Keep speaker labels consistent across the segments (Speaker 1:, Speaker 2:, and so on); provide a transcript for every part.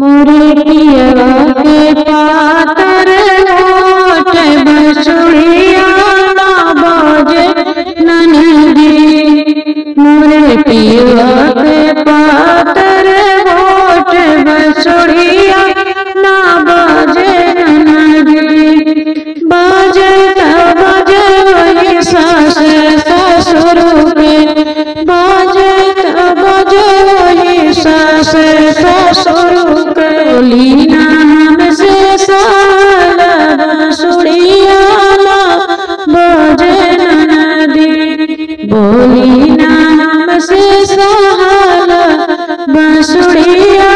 Speaker 1: मोरे पियवा के पातर होठ बसुड़िया ना बाजे ननदी। मोरे पियवा के पातर होठ बसुड़िया ना बाजे ननदी। बाजे तब बाजे वही सास ससुर के, बाजे तब बाजे वही सास ससुर के। बोली नाम से साला बसुड़िया ना बाजे ननदी। बोली नाम से साला बसुड़िया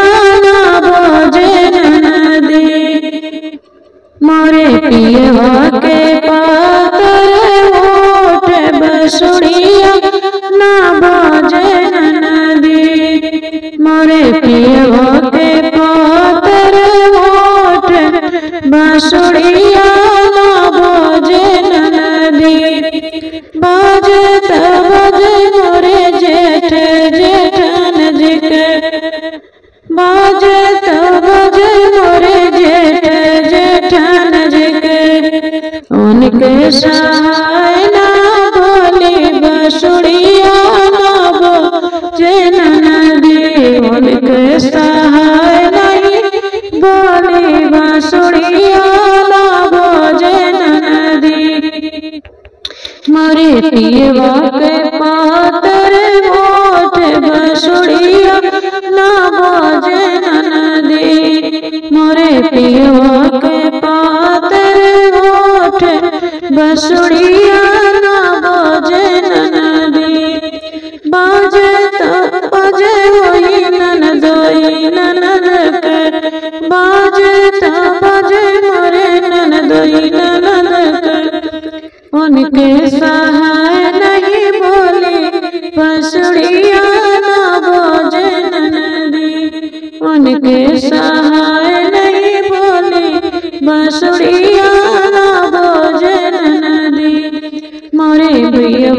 Speaker 1: ना बाजे ननदी। मोरे पियवा के पातर होठ बसुड़िया ना बाजे ननदी। मोरे पियवा के पातर होठ बसुड़िया ना बाजे ननदी। बाजे तब बाजे मोरे जेठ जेठन जी के, बाजे तब बाजे मोरे जेठ जेठन जी के। उनके सहाय ना बोली बसुड़िया ना बाजे ननदी। उनके सहाय नहीं बोली बसुड़िया ना बाजे ननदी। मोरे पियवा के पातर होठ बसुड़िया ना बाजे ननदी। मोरे पियवा के पातर होठ बसुड़िया ना बाजे ननदी। बाजे तब बाजे वही ननदोई ननद के, बाजे तब बाजे मोरे ननदोई ननद के। उनके सहाय नहीं बोली बसुड़िया ना बाजे ननदी। उनके सहाय नहीं बोली बसुड़िया ना बाजे ननदी। मोरे भैया